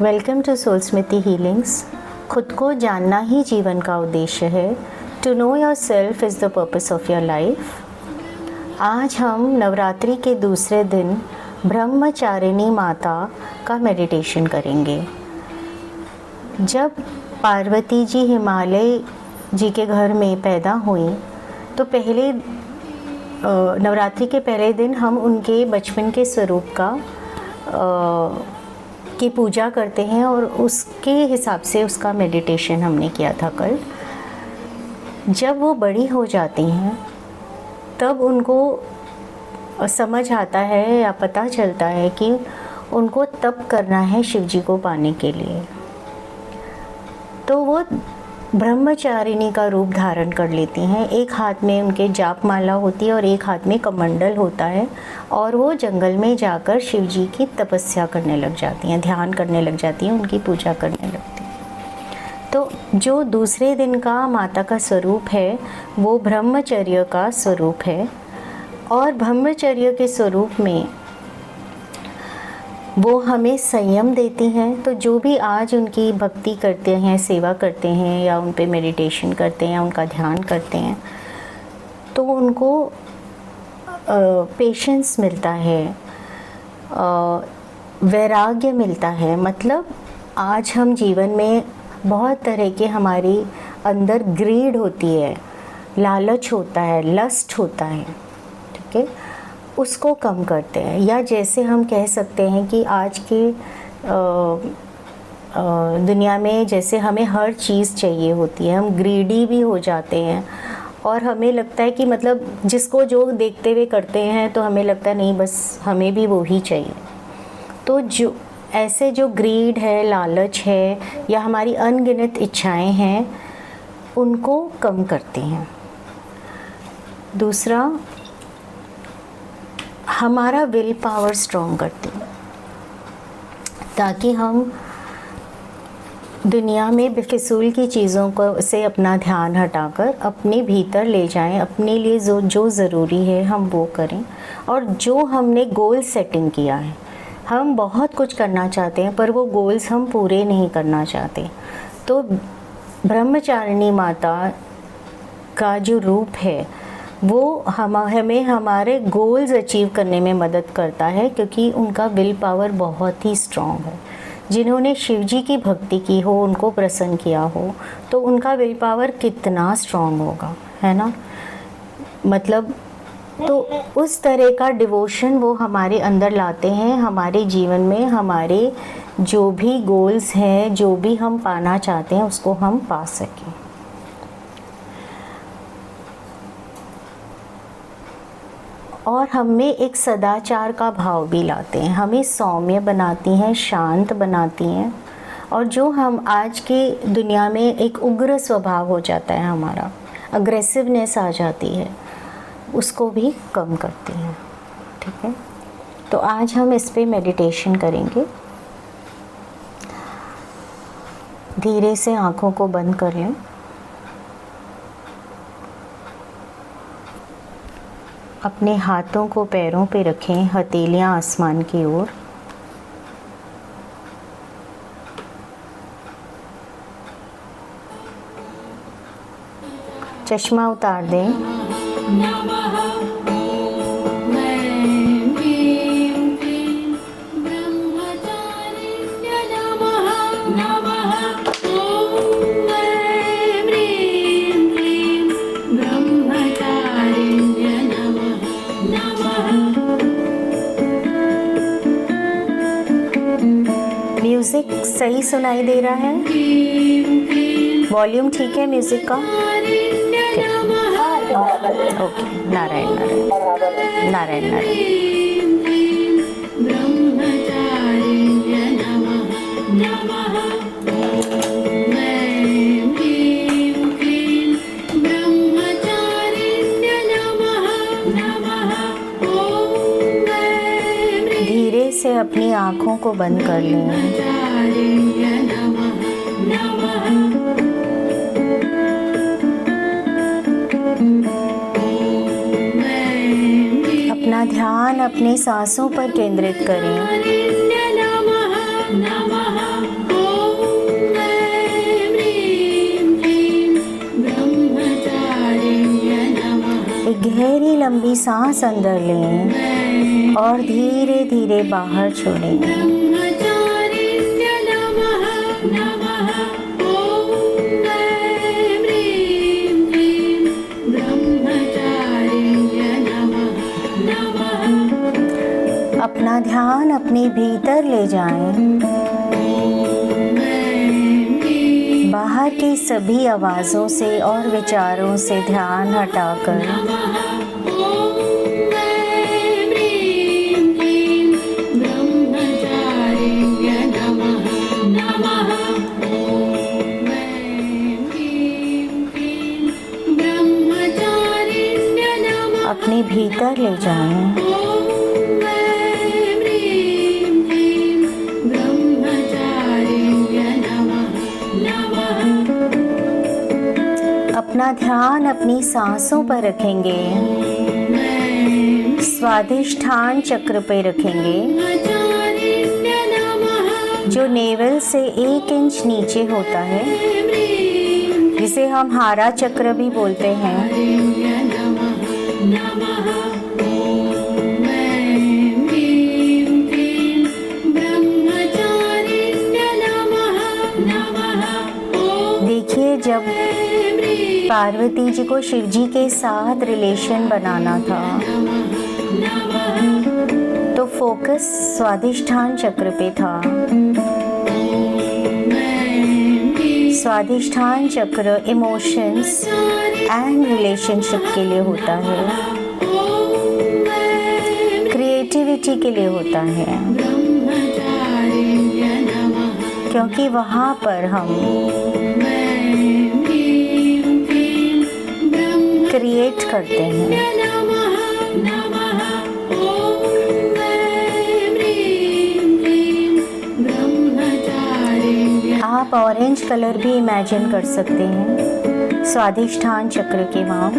Welcome to soul Smriti healings. खुद को जानना ही जीवन का उद्देश्य है। To know your self is the purpose of your life. आज हम नवरात्रि के दूसरे दिन ब्रह्मचारिणी माता का मेडिटेशन करेंगे। जब पार्वती जी हिमालय जी के घर में पैदा हुई तो पहले नवरात्रि के पहले दिन हम उनके बचपन के स्वरूप की पूजा करते हैं और उसके हिसाब से उसका मेडिटेशन हमने किया था कल। जब वो बड़ी हो जाती हैं तब उनको समझ आता है या पता चलता है कि उनको तप करना है शिव जी को पाने के लिए। तो वो ब्रह्मचारिणी का रूप धारण कर लेती हैं। एक हाथ में उनके जाप माला होती है और एक हाथ में कमंडल होता है और वो जंगल में जाकर शिव जी की तपस्या करने लग जाती हैं, ध्यान करने लग जाती हैं, उनकी पूजा करने लगती हैं। तो जो दूसरे दिन का माता का स्वरूप है वो ब्रह्मचर्य का स्वरूप है और ब्रह्मचर्य के स्वरूप में वो हमें संयम देती हैं। तो जो भी आज उनकी भक्ति करते हैं, सेवा करते हैं या उन पे मेडिटेशन करते हैं या उनका ध्यान करते हैं तो उनको पेशेंस मिलता है, वैराग्य मिलता है। मतलब आज हम जीवन में बहुत तरह के हमारी अंदर ग्रीड होती है, लालच होता है, लस्ट होता है, ठीक है, उसको कम करते हैं। या जैसे हम कह सकते हैं कि आज की दुनिया में जैसे हमें हर चीज़ चाहिए होती है, हम ग्रीडी भी हो जाते हैं और हमें लगता है कि मतलब जिसको जो देखते हुए करते हैं तो हमें लगता है नहीं बस हमें भी वो ही चाहिए। तो जो ऐसे जो ग्रीड है, लालच है या हमारी अनगिनत इच्छाएं हैं उनको कम करते हैं। दूसरा, हमारा विल पावर स्ट्रॉन्ग करती है ताकि हम दुनिया में बेफिजूल की चीज़ों को से अपना ध्यान हटाकर अपने भीतर ले जाएं, अपने लिए जो ज़रूरी है हम वो करें। और जो हमने गोल सेटिंग किया है, हम बहुत कुछ करना चाहते हैं पर वो गोल्स हम पूरे नहीं करना चाहते, तो ब्रह्मचारिणी माता का जो रूप है वो हमें हमारे गोल्स अचीव करने में मदद करता है क्योंकि उनका विल पावर बहुत ही स्ट्रॉन्ग है। जिन्होंने शिव जी की भक्ति की हो, उनको प्रसन्न किया हो, तो उनका विल पावर कितना स्ट्रॉन्ग होगा, है ना। मतलब तो उस तरह का डिवोशन वो हमारे अंदर लाते हैं। हमारे जीवन में हमारे जो भी गोल्स हैं, जो भी हम पाना चाहते हैं उसको हम पा सकें। और हमें एक सदाचार का भाव भी लाते हैं, हमें सौम्य बनाती हैं, शांत बनाती हैं। और जो हम आज की दुनिया में एक उग्र स्वभाव हो जाता है, हमारा अग्रेसिवनेस आ जाती है, उसको भी कम करती हैं, ठीक है। तो आज हम इस पे मेडिटेशन करेंगे। धीरे से आँखों को बंद कर लें। अपने हाथों को पैरों पे रखें, हथेलियां आसमान की ओर। चश्मा उतार दें। म्यूज़िक सही सुनाई दे रहा है? वॉल्यूम ठीक है म्यूज़िक का? ओके। नारायण नारायण नारायण धीरे से अपनी आँखों को बंद कर लें। अपना ध्यान अपनी सांसों पर केंद्रित करें। सांस अंदर लें और धीरे धीरे बाहर छोड़ें। अपना ध्यान अपने भीतर ले जाएं। बाहर की सभी आवाज़ों से और विचारों से ध्यान हटाकर अपने भीतर ले जाएं। अपना ध्यान अपनी सांसों पर रखेंगे। स्वादिष्ठान चक्र पे रखेंगे जो नेवल से 1 इंच नीचे होता है, जिसे हम हारा चक्र भी बोलते हैं। देखिए, जब पार्वती जी को शिव जी के साथ रिलेशन बनाना था तो फोकस स्वादिष्ठान चक्र पे था। स्वादिष्ठान चक्र इमोशंस एंड रिलेशनशिप के लिए होता है, क्रिएटिविटी के लिए होता है, क्योंकि वहाँ पर हम क्रिएट करते हैं। आप ऑरेंज कलर भी इमेजिन कर सकते हैं स्वादिष्ठान चक्र के वहाँ।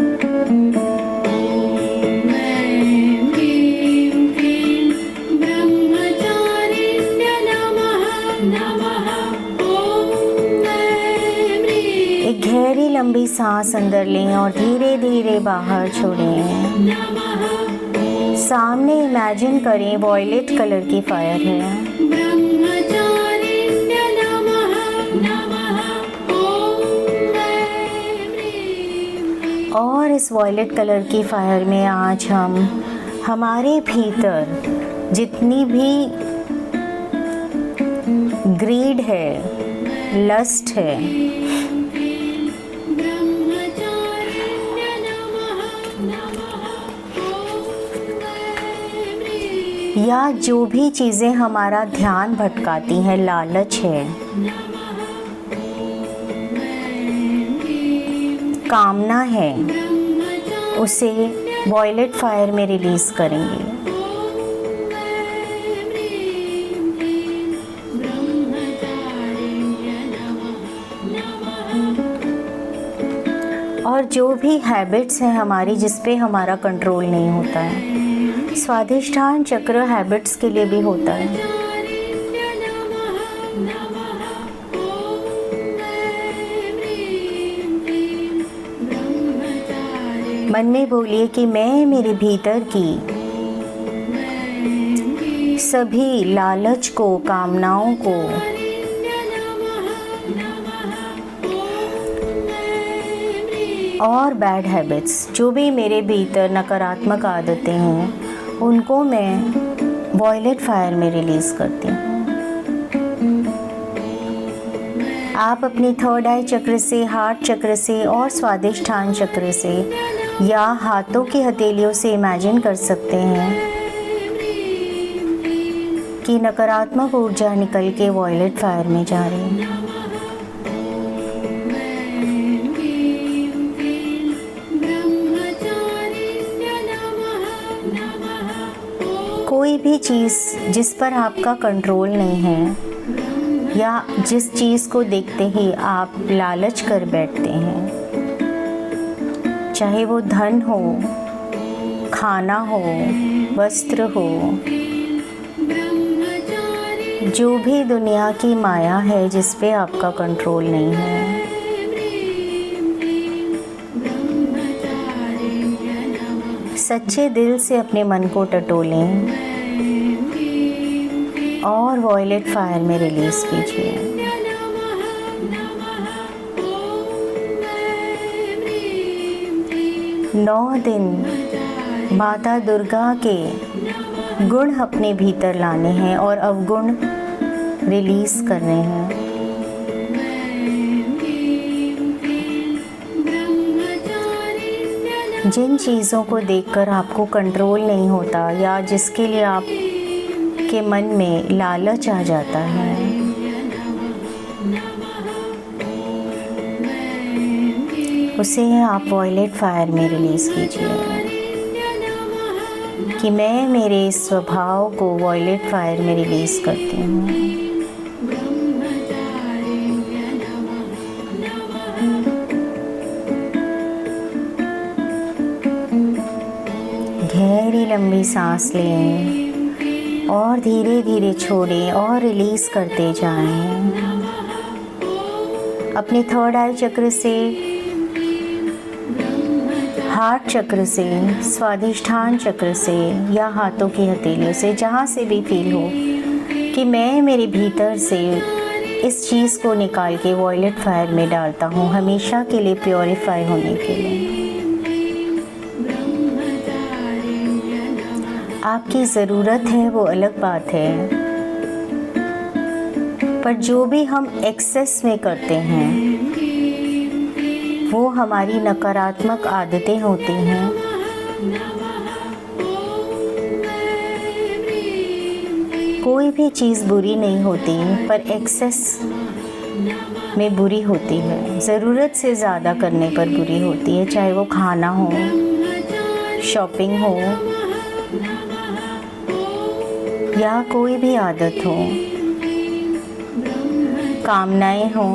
एक गहरी लंबी सांस अंदर लें और धीरे धीरे बाहर छोड़ें। सामने इमेजिन करें वॉयलेट कलर की फायर है और इस वॉयलेट कलर की फायर में आज हम हमारे भीतर जितनी भी ग्रीड है, लस्ट है, या जो भी चीज़ें हमारा ध्यान भटकाती हैं, लालच है, कामना है, उसे वॉयलेट फायर में रिलीज़ करेंगे। और जो भी हैबिट्स हैं हमारी जिस पे हमारा कंट्रोल नहीं होता है, स्वादिष्ठान चक्र हैबिट्स के लिए भी होता है। मन में बोलिए कि मैं मेरे भीतर की सभी लालच को, कामनाओं को और बैड हैबिट्स, जो भी मेरे भीतर नकारात्मक आदतें हैं, उनको मैं वॉयलेट फायर में रिलीज़ करती हूँ। आप अपनी थर्ड आई चक्र से, हार्ट चक्र से और स्वादिष्ठान चक्र से या हाथों की हथेलियों से इमेजिन कर सकते हैं कि नकारात्मक ऊर्जा निकल के वॉयलेट फायर में जा रही है। कोई भी चीज़ जिस पर आपका कंट्रोल नहीं है या जिस चीज़ को देखते ही आप लालच कर बैठते हैं, चाहे वो धन हो, खाना हो, वस्त्र हो, जो भी दुनिया की माया है जिस पे आपका कंट्रोल नहीं है, सच्चे दिल से अपने मन को टटोलें और वॉयलेट फायर में रिलीज़ कीजिए। 9 दिन माता दुर्गा के गुण अपने भीतर लाने हैं और अवगुण रिलीज़ करने हैं। जिन चीज़ों को देखकर आपको कंट्रोल नहीं होता या जिसके लिए आप के मन में लालच आ जाता है, उसे आप वॉयलेट फायर में रिलीज़ कीजिए कि मैं मेरे इस स्वभाव को वॉयलेट फायर में रिलीज़ करती हूँ। गहरी लंबी सांस लें और धीरे धीरे छोड़ें और रिलीज़ करते जाएं। अपने थर्ड आई चक्र से, हार्ट चक्र से, स्वादिष्ठान चक्र से या हाथों की हथेलियों से, जहाँ से भी फील हो कि मैं मेरे भीतर से इस चीज़ को निकाल के वॉयलेट फायर में डालता हूँ, हमेशा के लिए प्योरीफाई होने के लिए। आपकी ज़रूरत है वो अलग बात है, पर जो भी हम एक्सेस में करते हैं वो हमारी नकारात्मक आदतें होती हैं। कोई भी चीज़ बुरी नहीं होती, पर एक्सेस में बुरी होती है। ज़रूरत से ज़्यादा करने पर बुरी होती है, चाहे वो खाना हो, शॉपिंग हो या कोई भी आदत हो, कामनाएं हो।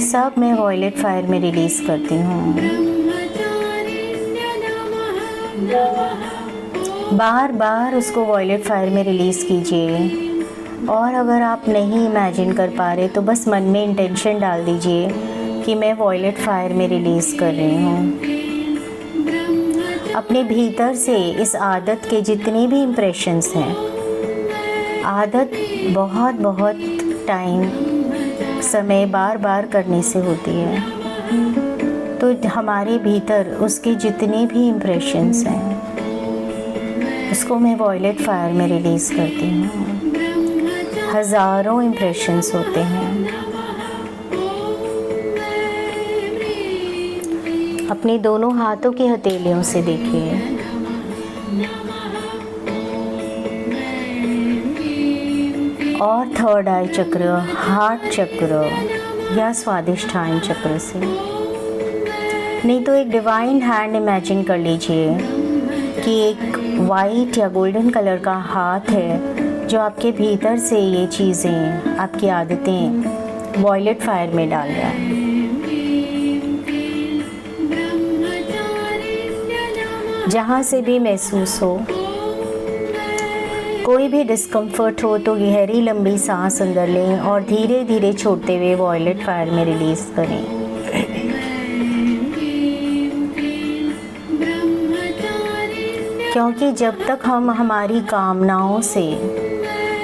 सब मैं वॉयलेट फायर में रिलीज़ करती हूँ। बार बार उसको वॉयलेट फायर में रिलीज़ कीजिए और अगर आप नहीं इमेजिन कर पा रहे तो बस मन में इंटेंशन डाल दीजिए कि मैं वॉयलेट फायर में रिलीज़ कर रही हूँ। अपने भीतर से इस आदत के जितने भी इम्प्रेशंस हैं, आदत बहुत बहुत टाइम समय बार बार करने से होती है, तो हमारे भीतर उसके जितने भी इम्प्रेशंस हैं उसको मैं वॉयलेट फायर में रिलीज़ करती हूँ। हज़ारों इम्प्रेशंस होते हैं। अपने दोनों हाथों की हथेलियों से देखिए, और थर्ड आई चक्र, हार्ट चक्र या स्वादिष्ठान चक्र से। नहीं तो एक डिवाइन हैंड इमेजिन कर लीजिए कि एक वाइट या गोल्डन कलर का हाथ है जो आपके भीतर से ये चीज़ें, आपकी आदतें वॉयलेट फायर में डाल रहा है। जहाँ से भी महसूस हो, कोई भी डिस्कम्फर्ट हो तो गहरी लंबी सांस अंदर लें और धीरे धीरे छोड़ते हुए वॉयलेट फायर में रिलीज़ करें। क्योंकि जब तक हम हमारी कामनाओं से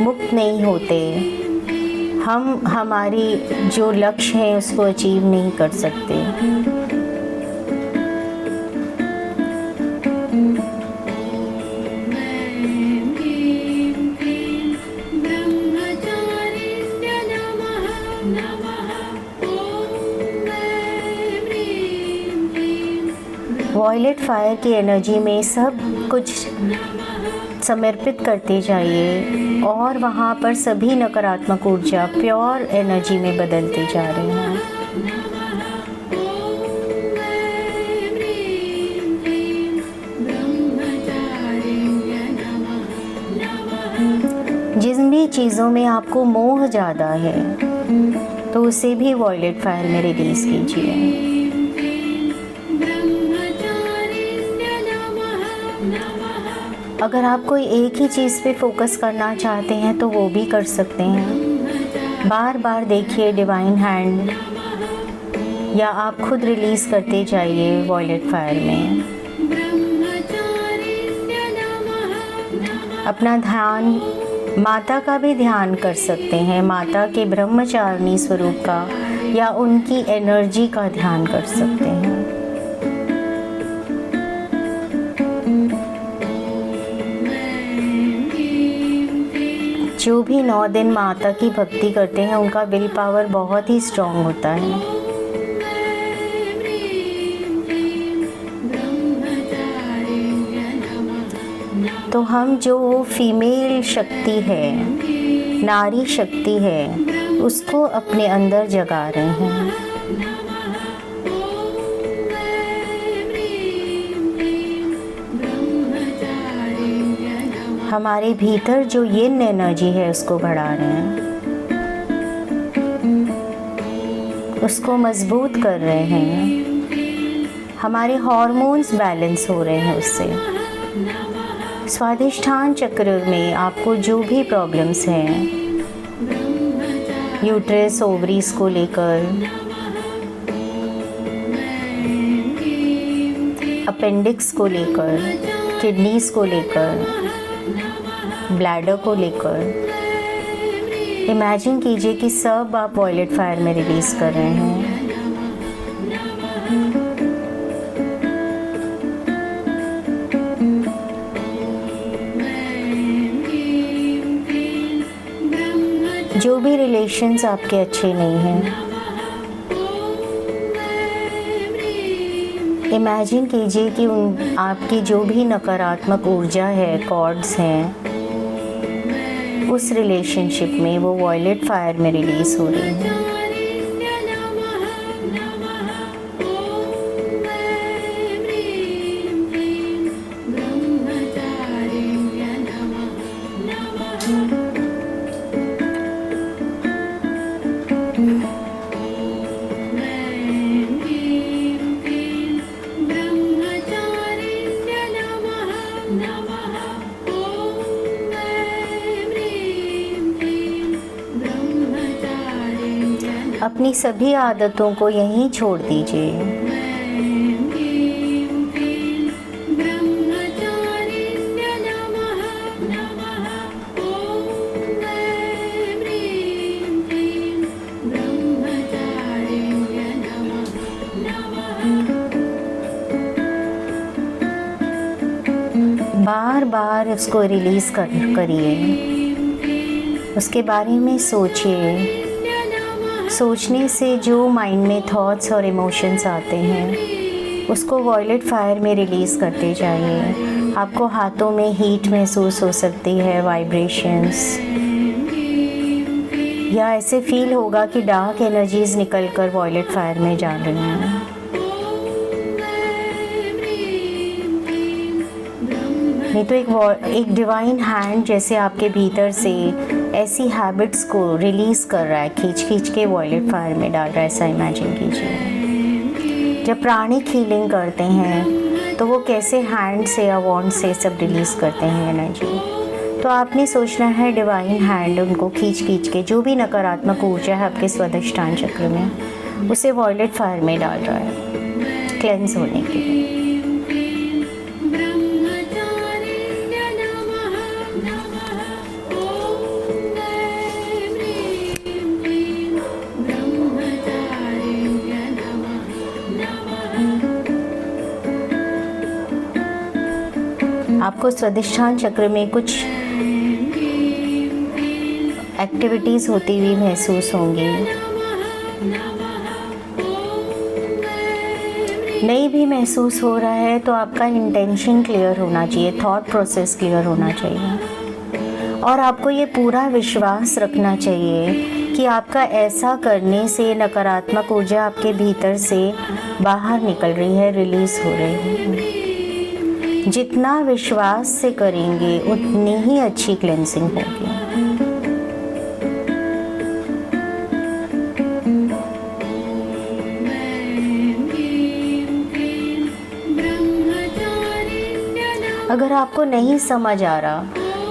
मुक्त नहीं होते, हम हमारी जो लक्ष्य है उसको अचीव नहीं कर सकते। वॉयलेट फायर की एनर्जी में सब कुछ समर्पित करते जाइए और वहाँ पर सभी नकारात्मक ऊर्जा प्योर एनर्जी में बदलती जा रही हैं। जिन भी चीज़ों में आपको मोह ज़्यादा है तो उसे भी वॉयलेट फायर में रिलीज़ कीजिए। अगर आप कोई एक ही चीज़ पे फोकस करना चाहते हैं तो वो भी कर सकते हैं, बार बार देखिए डिवाइन हैंड, या आप खुद रिलीज़ करते जाइए वॉयलेट फायर में। अपना ध्यान माता का भी ध्यान कर सकते हैं, माता के ब्रह्मचारिणी स्वरूप का या उनकी एनर्जी का ध्यान कर सकते हैं। जो भी 9 दिन माता की भक्ति करते हैं उनका विल पावर बहुत ही स्ट्रॉन्ग होता है। तो हम जो फीमेल शक्ति है, नारी शक्ति है, उसको अपने अंदर जगा रहे हैं। हमारे भीतर जो यिन एनर्जी है उसको बढ़ा रहे हैं, उसको मजबूत कर रहे हैं। हमारे हार्मोन्स बैलेंस हो रहे हैं उससे। स्वादिष्ठान चक्र में आपको जो भी प्रॉब्लम्स हैं, यूट्रस ओवरीज को लेकर, अपेंडिक्स को लेकर, किडनीज को लेकर, ब्लैडर को लेकर, इमेजिन कीजिए कि सब आप वॉयलेट फायर में रिलीज़ कर रहे हैं। जो भी रिलेशंस आपके अच्छे नहीं हैं, इमेजिन कीजिए कि उन आपकी जो भी नकारात्मक ऊर्जा है, कॉर्ड्स हैं, उस रिलेशनशिप में वो वॉयलेट फायर में रिलीज़ हो रही है। अपनी सभी आदतों को यहीं छोड़ दीजिए। बार बार उसको रिलीज़ करिए, उसके बारे में सोचिए। सोचने से जो माइंड में थॉट्स और इमोशंस आते हैं उसको वॉयलेट फायर में रिलीज़ करते जाइए। आपको हाथों में हीट महसूस हो सकती है, वाइब्रेशंस, या ऐसे फील होगा कि डार्क एनर्जीज निकलकर वॉयलेट फायर में जा रही हैं। नहीं तो एक डिवाइन हैंड जैसे आपके भीतर से ऐसी हैबिट्स को रिलीज़ कर रहा है, खींच खींच के वॉयलेट फायर में डाल रहा है, ऐसा इमेजिन कीजिए। जब प्राणिक हीलिंग करते हैं तो वो कैसे हैंड से या वॉन्ड से सब रिलीज़ करते हैं एनर्जी। तो आपने सोचना है डिवाइन हैंड उनको खींच खींच के जो भी नकारात्मक ऊर्जा है आपके स्वादिष्ठान चक्र में, उसे वॉयलेट फायर में डाल रहा है क्लेंस होने के लिए। आपको स्वादिष्ठान चक्र में कुछ एक्टिविटीज़ होती हुई महसूस होंगी। नहीं भी महसूस हो रहा है तो आपका इंटेंशन क्लियर होना चाहिए, थॉट प्रोसेस क्लियर होना चाहिए, और आपको ये पूरा विश्वास रखना चाहिए कि आपका ऐसा करने से नकारात्मक ऊर्जा आपके भीतर से बाहर निकल रही है, रिलीज़ हो रही है। जितना विश्वास से करेंगे उतनी ही अच्छी क्लेंसिंग होगी। अगर आपको नहीं समझ आ रहा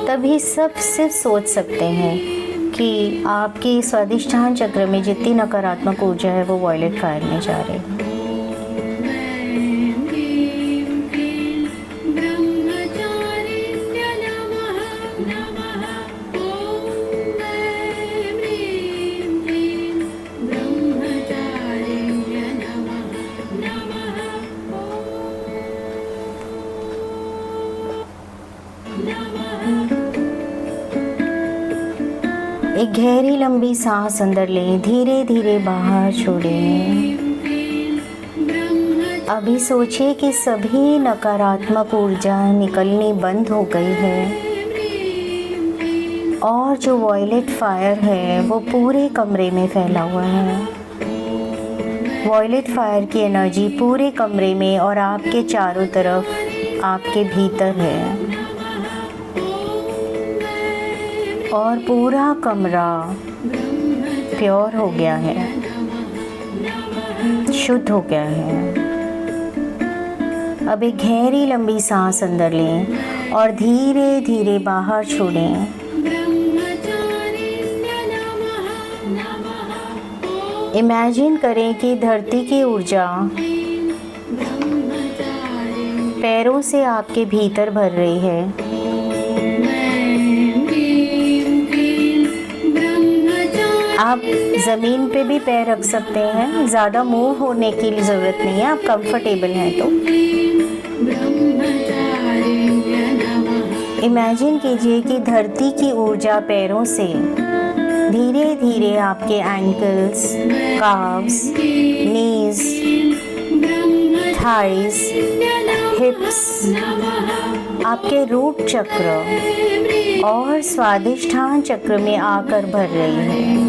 तभी सब सिर्फ सोच सकते हैं कि आपके स्वादिष्ठान चक्र में जितनी नकारात्मक ऊर्जा है वो वॉयलेट फायर में जा रही है। एक गहरी लंबी सांस अंदर लें, धीरे धीरे बाहर छोड़ें। अभी सोचिए कि सभी नकारात्मक ऊर्जा निकलनी बंद हो गई है और जो वॉयलेट फायर है वो पूरे कमरे में फैला हुआ है। वॉयलेट फायर की एनर्जी पूरे कमरे में और आपके चारों तरफ आपके भीतर है और पूरा कमरा प्योर हो गया है, शुद्ध हो गया है। अब एक गहरी लंबी सांस अंदर लें और धीरे धीरे बाहर छोड़ें। इमेजिन करें कि धरती की ऊर्जा पैरों से आपके भीतर भर रही है। आप ज़मीन पे भी पैर रख सकते हैं, ज़्यादा मूव होने की ज़रूरत नहीं है, आप कंफर्टेबल हैं तो। इमेजिन कीजिए कि धरती की ऊर्जा पैरों से धीरे धीरे आपके एंकल्स, काफ्स, नीज, थाइस, हिप्स, आपके रूट चक्र और स्वादिष्ठान चक्र में आकर भर रही है।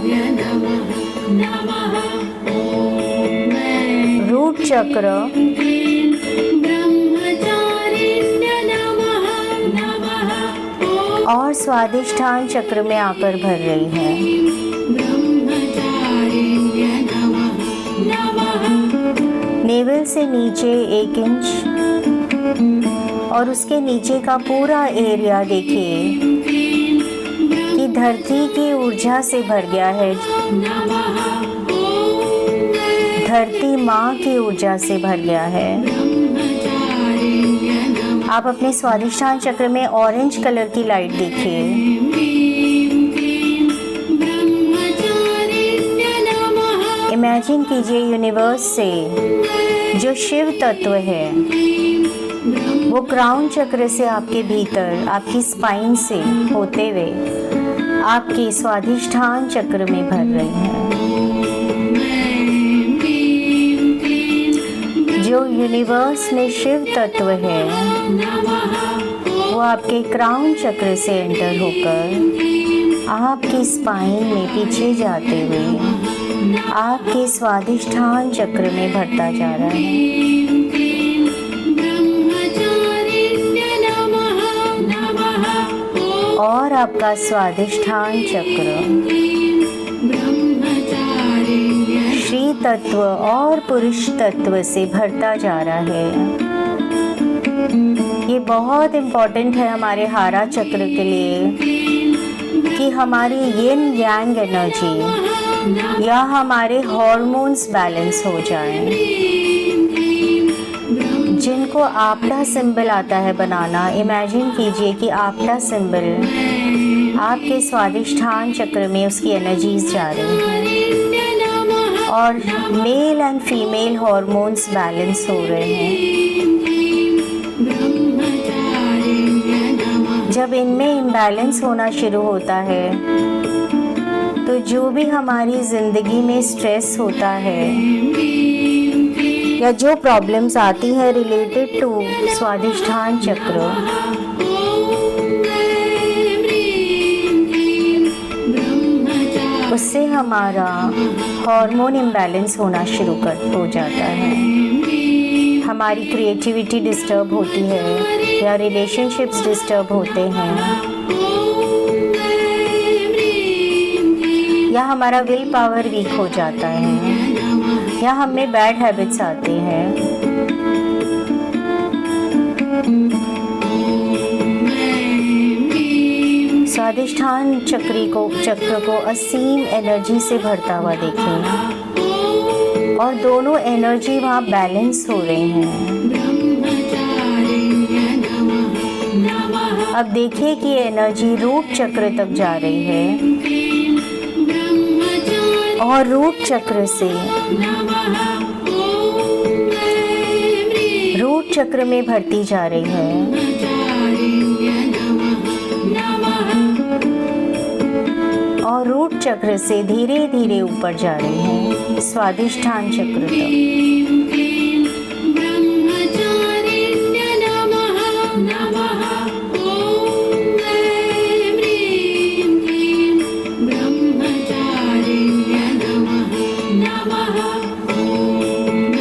रूट चक्र और स्वादिष्ठान चक्र में आकर भर रही है। नेवल से नीचे 1 इंच और उसके नीचे का पूरा एरिया देखिए कि धरती की ऊर्जा से भर गया है। धरती माँ की ऊर्जा से भर गया है। आप अपने स्वादिष्ठान चक्र में ऑरेंज कलर की लाइट देखिए। इमेजिन कीजिए यूनिवर्स से जो शिव तत्व है वो क्राउन चक्र से आपके भीतर, आपकी स्पाइन से होते हुए आपके स्वादिष्ठान चक्र में भर रही है। जो यूनिवर्स में शिव तत्व है वो आपके क्राउन चक्र से एंटर होकर आपकी स्पाइन में पीछे जाते हुए आपके स्वादिष्ठान चक्र में भरता जा रहा है। और आपका स्वादिष्ठान चक्र श्री तत्व और पुरुष तत्व से भरता जा रहा है। ये बहुत इम्पोर्टेंट है हमारे हारा चक्र के लिए कि हमारी यिन यांग एनर्जी या हमारे हार्मोन्स बैलेंस हो जाएं। जिनको आपटा सिंबल आता है बनाना, इमेजिन कीजिए कि आपटा सिंबल आपके स्वादिष्ठान चक्र में उसकी एनर्जीज जा रही हैं और male and female hormones balance हो रहे हैं। जब इनमें इम्बैलेंस होना शुरू होता है तो जो भी हमारी ज़िंदगी में स्ट्रेस होता है या जो प्रॉब्लम्स आती है रिलेटेड टू स्वादिष्ठान चक्र, उससे हमारा हार्मोन इम्बैलेंस होना शुरू हो जाता है। हमारी क्रिएटिविटी डिस्टर्ब होती है या रिलेशनशिप्स डिस्टर्ब होते हैं या हमारा विल पावर वीक हो जाता है या हमें बैड हैबिट्स आते हैं। स्वादिष्ट स्वादिष्ठान चक्र को असीम एनर्जी से भरता हुआ देखें और दोनों एनर्जी वहाँ बैलेंस हो रहे हैं। अब देखिए कि एनर्जी रूट चक्र तक जा रही है और रूट चक्र से रूट चक्र में भरती जा रही है और रूट चक्र से धीरे धीरे ऊपर जा रही है स्वादिष्ठान चक्र तक।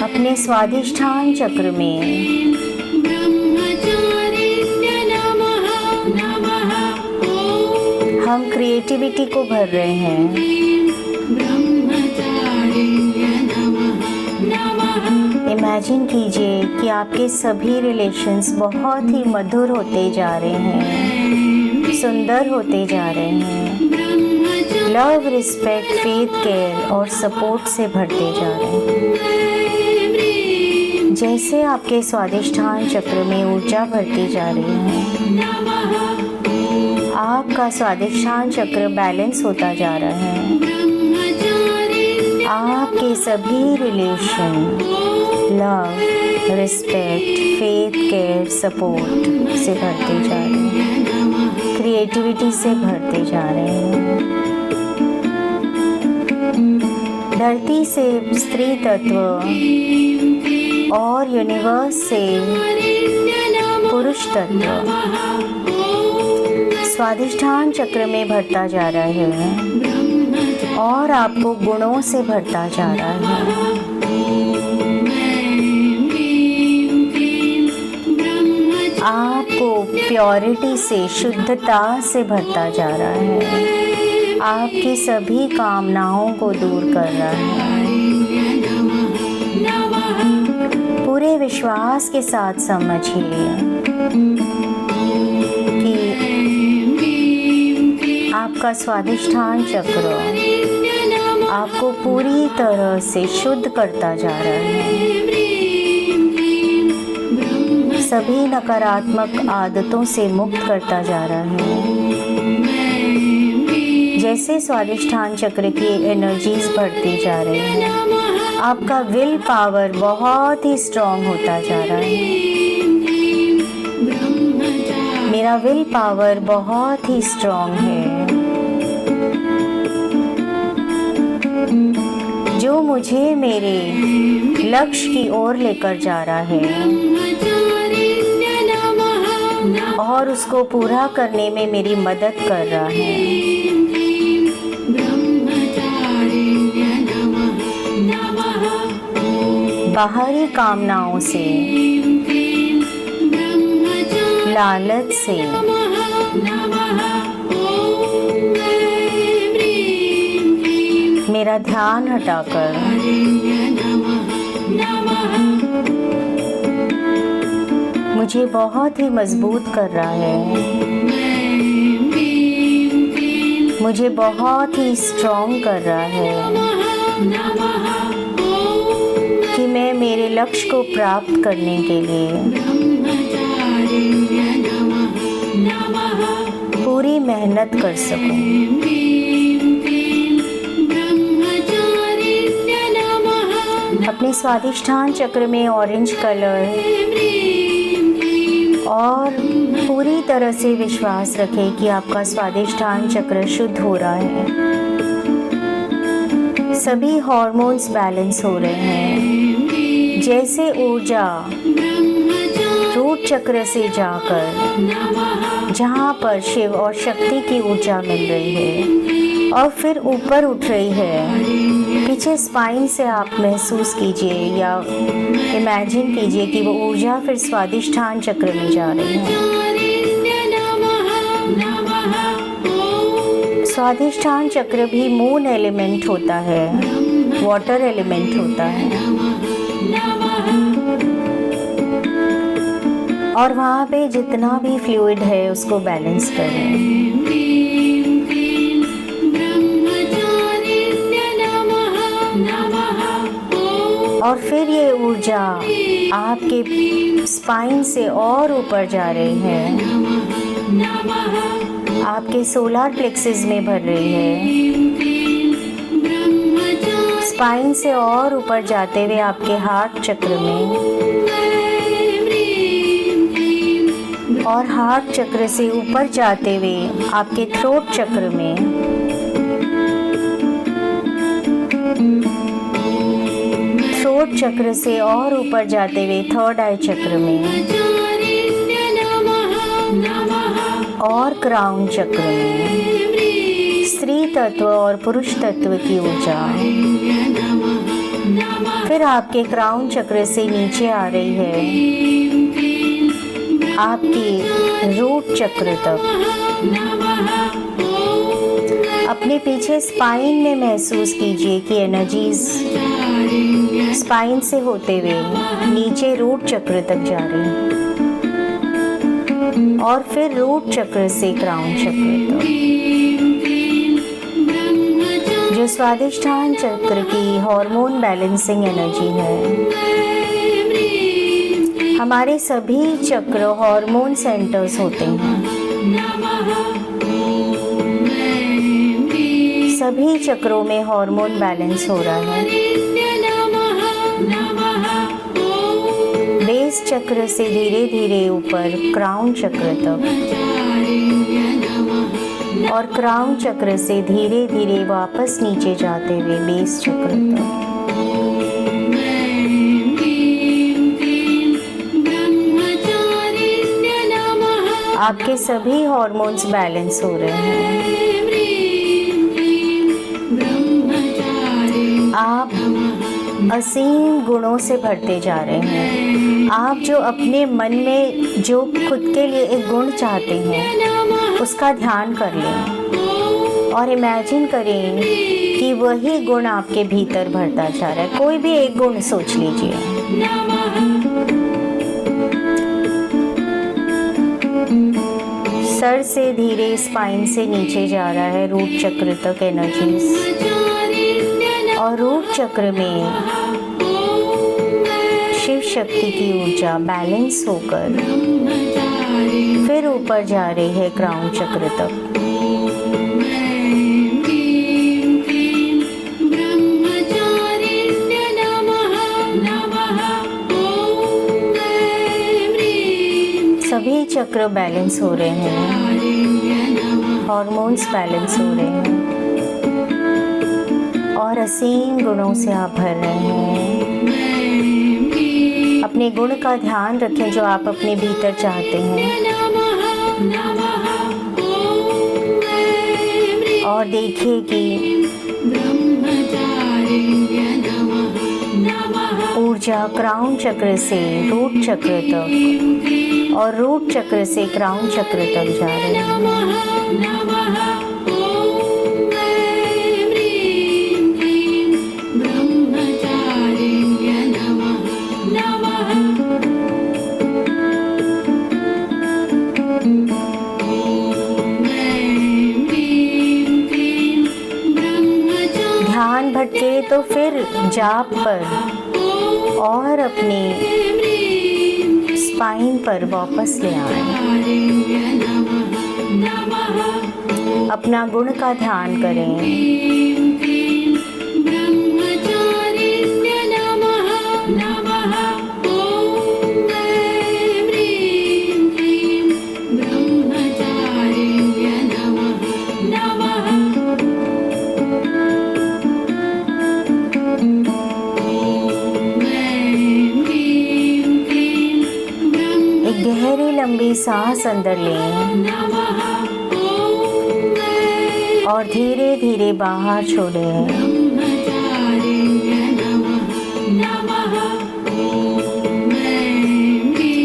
अपने स्वादिष्ठान चक्र में हम क्रिएटिविटी को भर रहे हैं। इमेजिन कीजिए कि आपके सभी रिलेशंस बहुत ही मधुर होते जा रहे हैं, सुंदर होते जा रहे हैं, लव, रिस्पेक्ट, फेथ, केयर और सपोर्ट से भरते जा रहे हैं। जैसे आपके स्वादिष्ठान चक्र में ऊर्जा बढ़ती जा रही है, आपका स्वादिष्ठान चक्र बैलेंस होता जा रहा है। आपके सभी relation love, respect, faith, care, support से भरते जा रहे हैं, क्रिएटिविटी से भरते जा रहे हैं। धरती से स्त्री तत्व और यूनिवर्स से पुरुष तत्व स्वादिष्ठान चक्र में भरता जा रहा है और आपको गुणों से भरता जा रहा है। आपको प्योरिटी से, शुद्धता से भरता जा रहा है, आपकी सभी कामनाओं को दूर कर रहा है। पूरे विश्वास के साथ समझिए कि आपका स्वादिष्ठान चक्र आपको पूरी तरह से शुद्ध करता जा रहा है, सभी नकारात्मक आदतों से मुक्त करता जा रहा है। जैसे स्वादिष्ठान चक्र की एनर्जीज बढ़ती जा रही हैं, आपका विल पावर बहुत ही स्ट्रॉन्ग होता जा रहा है। मेरा विल पावर बहुत ही स्ट्रॉन्ग है, जो मुझे मेरे लक्ष्य की ओर लेकर जा रहा है और उसको पूरा करने में मेरी मदद कर रहा है। बाहरी कामनाओं से, लालच से, मेरा ध्यान हटाकर मुझे बहुत ही मजबूत कर रहा है, मुझे बहुत ही स्ट्रॉन्ग कर रहा है कि मैं मेरे लक्ष्य को प्राप्त करने के लिए पूरी मेहनत कर सकूं। अपने स्वादिष्ठान चक्र में ऑरेंज कलर और पूरी तरह से विश्वास रखें कि आपका स्वादिष्ठान चक्र शुद्ध हो रहा है, सभी हार्मोन्स बैलेंस हो रहे हैं। जैसे ऊर्जा रूट चक्र से जाकर जहाँ पर शिव और शक्ति की ऊर्जा मिल रही है और फिर ऊपर उठ रही है, पीछे स्पाइन से आप महसूस कीजिए या इमेजिन कीजिए कि वो ऊर्जा फिर स्वादिष्ठान चक्र में जा रही है। स्वादिष्ठान चक्र भी मून एलिमेंट होता है, वाटर एलिमेंट होता है और वहाँ पे जितना भी फ्लूइड है उसको बैलेंस करें। और फिर ये ऊर्जा आपके स्पाइन से और ऊपर जा रही है, आपके सोलर प्लेक्सस में भर रही है, स्पाइन से और ऊपर जाते हुए आपके हार्ट चक्र में, और हार्ट चक्र से ऊपर जाते हुए आपके थ्रोट चक्र में, थ्रोट चक्र से और ऊपर जाते हुए थर्ड आई चक्र में, और क्राउन चक्र में स्त्री तत्व और पुरुष तत्व की ऊर्जा फिर आपके क्राउन चक्र से नीचे आ रही है आपकी रूट चक्र तक। अपने पीछे स्पाइन में महसूस कीजिए कि एनर्जीज स्पाइन से होते हुए नीचे रूट चक्र तक जा रही है, और फिर रूट चक्र से क्राउन चक्र तक, जो स्वादिष्ठान चक्र की हार्मोन बैलेंसिंग एनर्जी है। हमारे सभी चक्र हार्मोन सेंटर्स होते हैं, सभी चक्रों में हार्मोन बैलेंस हो रहा है। बेस चक्र से धीरे धीरे ऊपर क्राउन चक्र तक, और क्राउन चक्र से धीरे धीरे वापस नीचे जाते हुए बेस चक्र तक। आपके सभी हार्मोन्स बैलेंस हो रहे हैं। आप असीम गुणों से भरते जा रहे हैं। आप जो अपने मन में जो खुद के लिए एक गुण चाहते हैं उसका ध्यान कर लें और इमेजिन करें कि वही गुण आपके भीतर भरता जा रहा है। कोई भी एक गुण सोच लीजिए। सर से धीरे स्पाइन से नीचे जा रहा है रूट चक्र तक एनर्जीज, और रूट चक्र में शिव शक्ति की ऊर्जा बैलेंस होकर फिर ऊपर जा रही है क्राउन चक्र तक। सभी चक्र बैलेंस हो रहे हैं, हार्मोन्स बैलेंस हो रहे हैं, और असीम गुणों से आप भर रहे हैं। अपने गुण का ध्यान रखें जो आप अपने भीतर चाहते हैं, और देखिए कि ऊर्जा क्राउन चक्र से रूट चक्र तक और रूट चक्र से क्राउन चक्र तक जा रही है। ध्यान भटके तो फिर जाप पर और अपने स्पाइन पर वापस ले आए। अपना गुण का ध्यान करें। गहरी लंबी सांस अंदर लें और धीरे धीरे बाहर छोड़ें।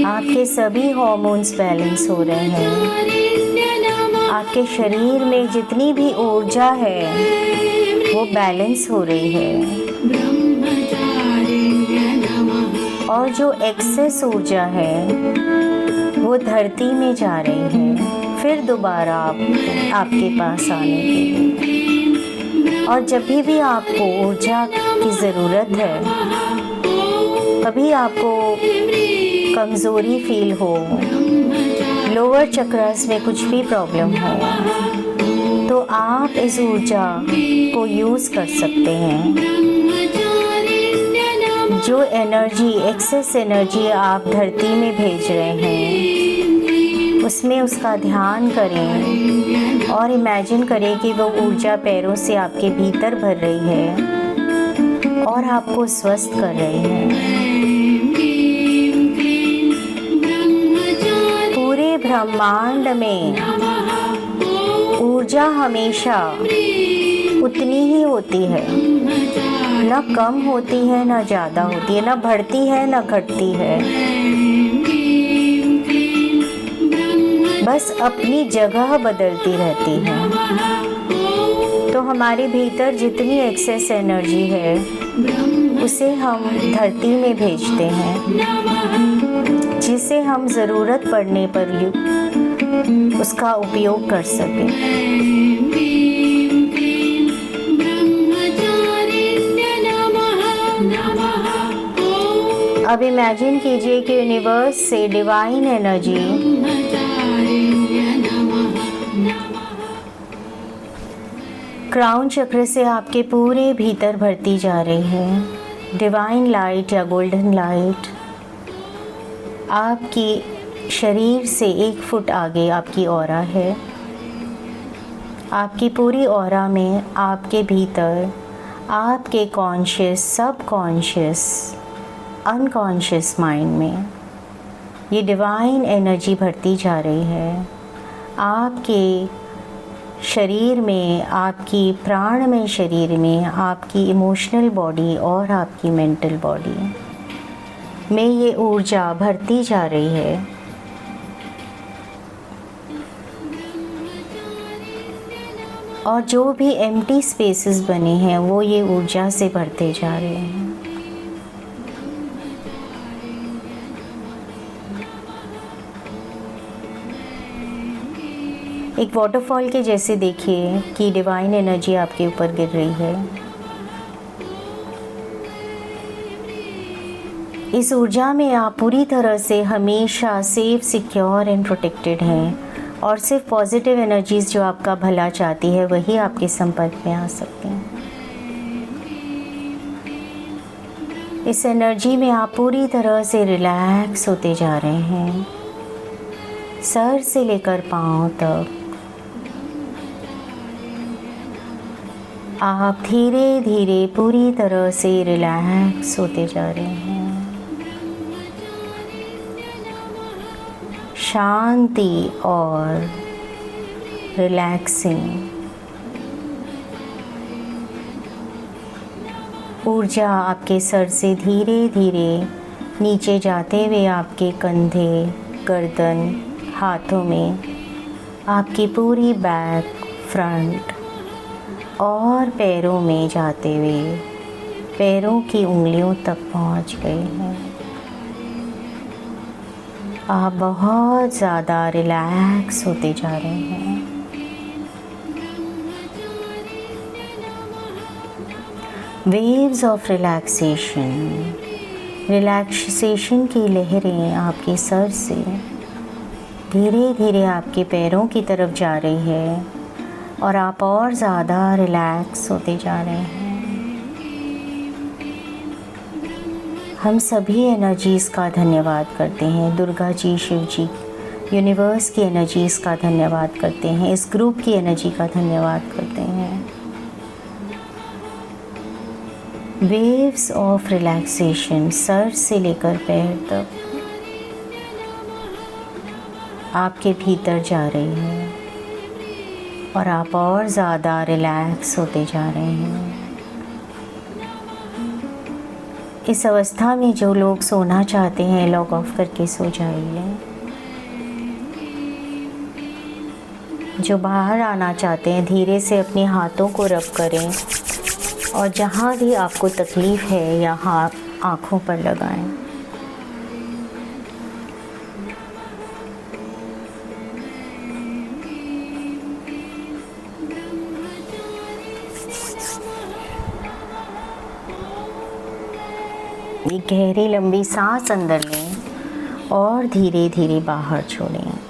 आपके सभी हार्मोन्स बैलेंस हो रहे हैं। आपके शरीर में जितनी भी ऊर्जा है वो बैलेंस हो रही है, और जो एक्सेस ऊर्जा है वो धरती में जा रही है फिर दोबारा आपके पास आने के लिए। और जब भी आपको ऊर्जा की ज़रूरत है कभी आपको कमज़ोरी फील हो, लोअर चक्रस में कुछ भी प्रॉब्लम हो, तो आप इस ऊर्जा को यूज़ कर सकते हैं। जो एनर्जी, एक्सेस एनर्जी आप धरती में भेज रहे हैं, उसमें उसका ध्यान करें और इमेजिन करें कि वो ऊर्जा पैरों से आपके भीतर भर रही है और आपको स्वस्थ कर रही है। पूरे ब्रह्मांड में ऊर्जा हमेशा उतनी ही होती है, न कम होती है न ज़्यादा होती है, न बढ़ती है न घटती है, बस अपनी जगह बदलती रहती है। तो हमारे भीतर जितनी एक्सेस एनर्जी है उसे हम धरती में भेजते हैं, जिसे हम ज़रूरत पड़ने पर उसका उपयोग कर सकें। अब इमेजिन कीजिए कि यूनिवर्स से डिवाइन एनर्जी क्राउन चक्र से आपके पूरे भीतर भरती जा रही है। डिवाइन लाइट या गोल्डन लाइट आपकी शरीर से 1 फुट आगे आपकी ऑरा है। आपकी पूरी ऑरा में आपके भीतर आपके कॉन्शियस, सबकॉन्शियस, अनकॉन्शियस माइंड में ये डिवाइन एनर्जी भरती जा रही है। आपके शरीर में, आपकी प्राणमय शरीर में, आपकी इमोशनल बॉडी और आपकी मेंटल बॉडी में ये ऊर्जा भरती जा रही है। और जो भी एम्प्टी स्पेसेस बने हैं वो ये ऊर्जा से भरते जा रहे हैं। एक वाटरफॉल के जैसे देखिए कि डिवाइन एनर्जी आपके ऊपर गिर रही है। इस ऊर्जा में आप पूरी तरह से हमेशा सेफ, सिक्योर एंड प्रोटेक्टेड हैं और सिर्फ पॉजिटिव एनर्जीज जो आपका भला चाहती है वही आपके संपर्क में आ सकते हैं। इस एनर्जी में आप पूरी तरह से रिलैक्स होते जा रहे हैं, सर से लेकर पांव तक। आप धीरे धीरे पूरी तरह से रिलैक्स होते जा रहे हैं। शांति और रिलैक्सिंग ऊर्जा आपके सर से धीरे धीरे नीचे जाते हुए आपके कंधे, गर्दन, हाथों में, आपकी पूरी बैक, फ्रंट और पैरों में जाते हुए पैरों की उंगलियों तक पहुंच गए हैं। आप बहुत ज़्यादा रिलैक्स होते जा रहे हैं। वेव्स ऑफ रिलैक्सेशन की लहरें आपके सर से धीरे धीरे आपके पैरों की तरफ जा रही है और आप और ज़्यादा रिलैक्स होते जा रहे हैं। हम सभी एनर्जीज़ का धन्यवाद करते हैं। दुर्गा जी, शिव जी, यूनिवर्स की एनर्जीज़ का धन्यवाद करते हैं। इस ग्रुप की एनर्जी का धन्यवाद करते हैं। वेव्स ऑफ रिलैक्सेशन सर से लेकर पैर तक आपके भीतर जा रही है और आप और ज़्यादा रिलैक्स होते जा रहे हैं। इस अवस्था में जो लोग सोना चाहते हैं लॉग ऑफ करके सो जाइए। जो बाहर आना चाहते हैं धीरे से अपने हाथों को रब करें और जहाँ भी आपको तकलीफ़ है यहाँ आँखों पर लगाएं। एक गहरी लंबी सांस अंदर लें और धीरे धीरे बाहर छोड़ें।